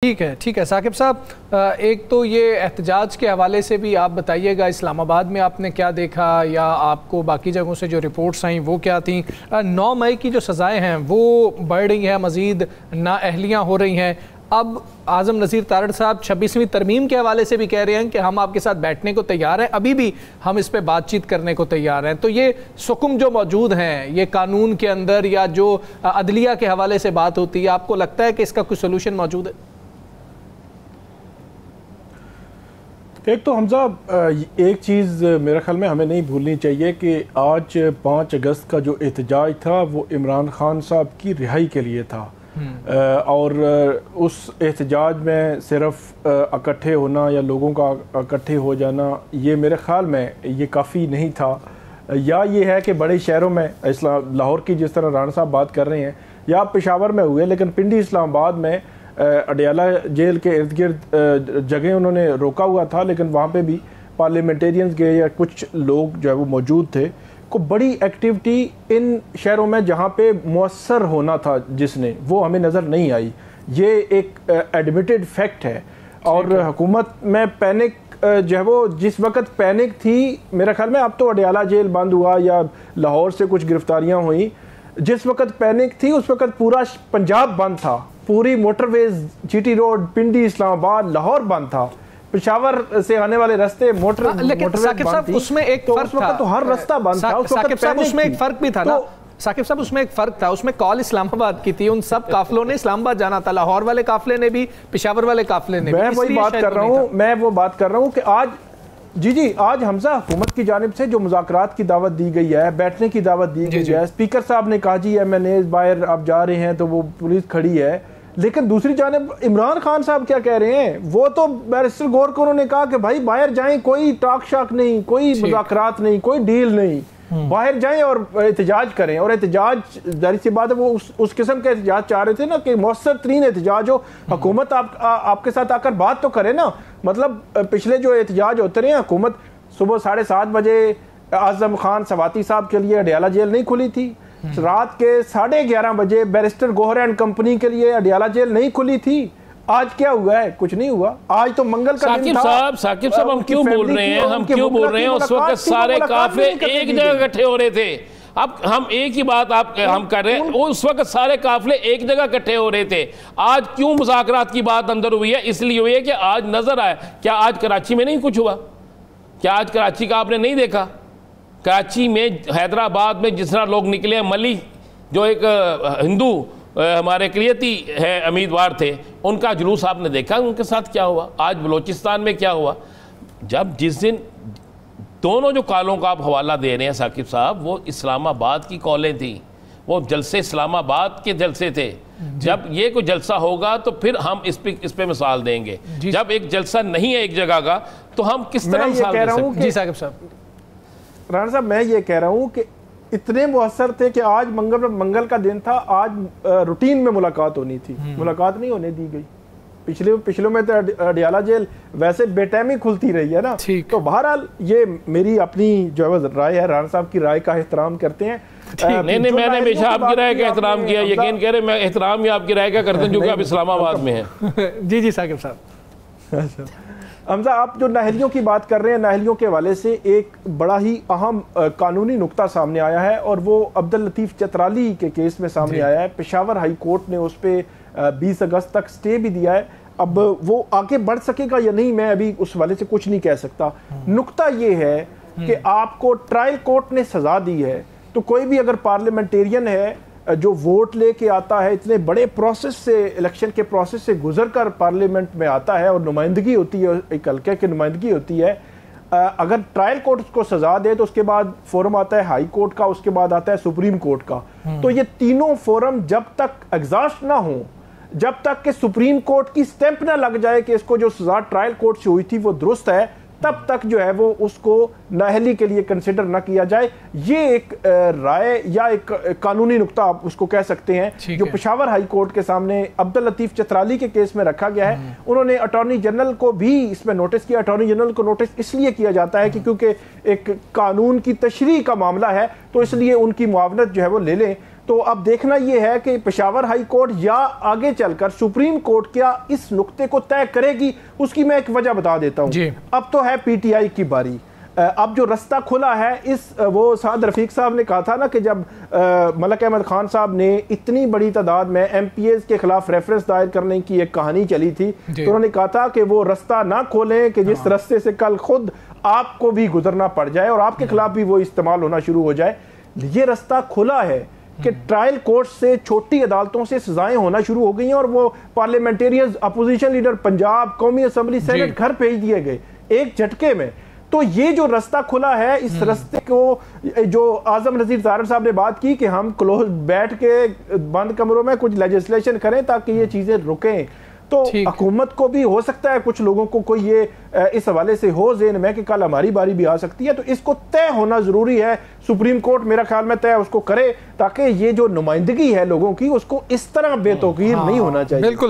ठीक है साकिब साहब, एक तो ये एहतजाज के हवाले से भी आप बताइएगा, इस्लामाबाद में आपने क्या देखा या आपको बाकी जगहों से जो रिपोर्ट्स आई वो क्या थी। 9 मई की जो सज़ाएं हैं वो बढ़ रही हैं, मज़ीद नाअहलियाँ हो रही हैं। अब आज़म नज़ीर तारड़ साहब 26वीं तरमीम के हवाले से भी कह रहे हैं कि हम आपके साथ बैठने को तैयार हैं, अभी भी हम इस पर बातचीत करने को तैयार हैं। तो ये सुकुम जो मौजूद हैं ये कानून के अंदर या जो अदलिया के हवाले से बात होती है, आपको लगता है कि इसका कोई सोल्यूशन मौजूद है? एक तो हमजा एक चीज़ मेरे ख्याल में हमें नहीं भूलनी चाहिए कि आज 5 अगस्त का जो एहतजाज था वो इमरान खान साहब की रिहाई के लिए था। और उस एहतजाज में सिर्फ इकट्ठे होना या लोगों का इकट्ठे हो जाना ये मेरे ख्याल में ये काफ़ी नहीं था। या ये है कि बड़े शहरों में लाहौर की जिस तरह राणा साहब बात कर रहे हैं या पेशावर में हुए, लेकिन पिंडी इस्लामाबाद में अडियाला जेल के इर्द गिर्द जगह उन्होंने रोका हुआ था, लेकिन वहाँ पे भी पार्लियामेंटेरियंस गए या कुछ लोग जो है वो मौजूद थे। को बड़ी एक्टिविटी इन शहरों में जहाँ पे मुअस्सर होना था जिसने, वो हमें नज़र नहीं आई। ये एक एडमिटेड फैक्ट है। और हुकूमत में पैनिक जो है वो जिस वक्त पैनिक थी, मेरे ख्याल में अब तो अडियाला जेल बंद हुआ या लाहौर से कुछ गिरफ्तारियाँ हुई, जिस वक्त पैनिक थी उस वक्त पूरा पंजाब बंद था, पूरी मोटरवेज जीटी रोड पिंडी इस्लामाबाद लाहौर बंद था, पेशावर से आने वाले रास्ते लेकिन साकिब साहब उसमें एक फर्क था, तो हर रास्ता बंद था। साकिब साहब उसमें एक फर्क भी था ना, साकिब साहब उसमें एक फर्क था, उसमें कॉल इस्लामाबाद की थी, उन सब काफिलों ने इस्लामाबाद जाना था, लाहौर वाले काफिले ने भी, पेशावर वाले काफिले ने भी। मैं वही बात कर रहा हूँ, मैं वो बात कर रहा हूँ कि आज आज हमजा हुकूमत की जानिब से जो मुज़ाकरात की दावत दी गई है, बैठने की दावत दी गई है, स्पीकर साहब ने कहा जी MNAs बाहर आप जा रहे हैं तो वो पुलिस खड़ी है, लेकिन दूसरी जानिब इमरान खान साहब क्या कह रहे हैं, वो तो बैरिस्टर गौर को उन्होंने कहा कि भाई बाहर जाएं, कोई टाक शाक नहीं, कोई मुज़ाकरात नहीं, कोई डील नहीं, बाहर जाएं और एहतजाज करें। और एहतजाज जाहिर सी बात है वो उस किस्म के एहतजाज चाह रहे थे ना कि मौसर तरीन एहतजाज हो, हुकूमत आपके साथ आकर बात तो करे ना। मतलब पिछले जो एहतजाज होते रहे, हुकूमत सुबह 7:30 बजे आज़म खान सवाती साहब के लिए अडियाला जेल नहीं खुली थी, रात के 11:30 बजे बैरिस्टर गोहर एंड कंपनी के लिए अडियाला जेल नहीं खुली थी। आज क्या हुआ है? कुछ नहीं हुआ। आज तो मंगल का दिन था। साकिब साहब हम क्यों बोल रहे हैं, उस वक्त सारे काफिले एक जगह इकट्ठे हो रहे थे। अब हम एक ही बात हम कर रहे हैं, उस वक्त सारे काफिले एक जगह इकट्ठे हो रहे थे। आज क्यों मुज़ाकरात की बात अंदर हुई है? इसलिए हुई है कि आज नजर आया। क्या आज कराची में नहीं कुछ हुआ? क्या आज कराची का आपने नहीं देखा? कराची में, हैदराबाद में जिस तरह लोग निकले, मली जो एक हिंदू हमारे क्रियती है उम्मीदवार थे, उनका जुलूस आपने देखा, उनके साथ क्या हुआ। आज बलोचिस्तान में क्या हुआ। जब जिस दिन दोनों जो कॉलों का आप हवाला दे रहे हैं साकिब साहब, वो इस्लामाबाद की कॉलें थी, वो जलसे इस्लामाबाद के जलसे थे। जब ये कोई जलसा होगा तो फिर हम इस पे मिसाल देंगे। जब एक जलसा नहीं है एक जगह का तो हम किस तरह मिसाल दे सकते हैं? जी साकिब साहब, राणा साहब मैं ये कह रहा हूँ कि इतने मुअस्सर थे कि आज मंगल का दिन था, आज रूटीन में मुलाकात होनी थी, मुलाकात नहीं होने दी गई। पिछले में तो अडियाला जेल वैसे बेटैमी खुलती रही है ना। तो बहरहाल ये मेरी अपनी जो है राय है, राणा साहब की राय का एहतराम करते हैं। नहीं, मैंने हमेशा आपकी राय का एहतराम किया, यकीन करें मैं एहतराम ही आपकी राय का करते हैं, क्योंकि आप इस्लामाबाद में हैं। जी साकिब साहब। हमजा, आप जो नाहलियों की बात कर रहे हैं, नाहलियों के हवाले से एक बड़ा ही अहम कानूनी नुक्ता सामने आया है और वो अब्दुल लतीफ़ चतराली के केस में सामने आया है। पेशावर हाई कोर्ट ने उस पर 20 अगस्त तक स्टे भी दिया है। अब वो आगे बढ़ सकेगा या नहीं, मैं अभी उस वाले से कुछ नहीं कह सकता। नुक्ता ये है कि आपको ट्रायल कोर्ट ने सजा दी है, तो कोई भी अगर पार्लियामेंटेरियन है जो वोट लेके आता है, इतने बड़े प्रोसेस से, इलेक्शन के प्रोसेस से गुजर कर पार्लियामेंट में आता है और नुमाइंदगी होती है, एक हल्के की नुमाइंदगी होती है, अगर ट्रायल कोर्ट उसको सजा दे तो उसके बाद फोरम आता है हाई कोर्ट का, उसके बाद आता है सुप्रीम कोर्ट का। तो ये तीनों फोरम जब तक एग्जॉस्ट ना हो, जब तक कि सुप्रीम कोर्ट की स्टैंप ना लग जाए कि इसको जो सजा ट्रायल कोर्ट से हुई थी वो दुरुस्त है, तब तक जो है वो उसको नाहली के लिए कंसिडर ना किया जाए। ये एक राय या एक कानूनी नुक्ता आप उसको कह सकते हैं, जो पेशावर हाई कोर्ट के सामने अब्दुल लतीफ़ चतराली के केस में रखा गया है। उन्होंने अटॉर्नी जनरल को भी इसमें नोटिस किया। अटॉर्नी जनरल को नोटिस इसलिए किया जाता है कि क्योंकि एक कानून की तशरीह का मामला है, तो इसलिए उनकी मुआवनत जो है वो ले लें। तो अब देखना यह है कि पेशावर हाई कोर्ट या आगे चलकर सुप्रीम कोर्ट क्या इस नुक्ते को तय करेगी। उसकी मैं एक वजह बता देता हूं। अब तो है पीटीआई की बारी। अब जो रास्ता खुला है वो साद रफीक साहब ने कहा था ना कि जब मलक अहमद खान साहब ने इतनी बड़ी तादाद में एमपीएस के खिलाफ रेफरेंस दायर करने की एक कहानी चली थी, तो उन्होंने कहा था कि वो रास्ता ना खोलें कि जिस रास्ते से कल खुद आपको भी गुजरना पड़ जाए और आपके खिलाफ भी वो इस्तेमाल होना शुरू हो जाए। ये रास्ता खुला है कि ट्रायल कोर्ट से, छोटी अदालतों से सजाएं होना शुरू हो गई हैं और वो पार्लियामेंटेरियन, अपोजिशन लीडर पंजाब, कौमी असम्बली, सेनेट घर भेज दिए गए एक झटके में। तो ये जो रास्ता खुला है, इस रास्ते को जो आजम नजीर तारड़ साहब ने बात की कि हम क्लोज बैठ के बंद कमरों में कुछ लेजिस्लेशन करें ताकि ये चीजें रुकें, तो हुकूमत को भी हो सकता है, कुछ लोगों को कोई ये इस हवाले से हो ज़हन में कि कल हमारी बारी भी आ सकती है। तो इसको तय होना जरूरी है। सुप्रीम कोर्ट मेरा ख्याल में तय उसको करे ताकि ये जो नुमाइंदगी है लोगों की उसको इस तरह बेतौकीर नहीं होना चाहिए। बिल्कुल।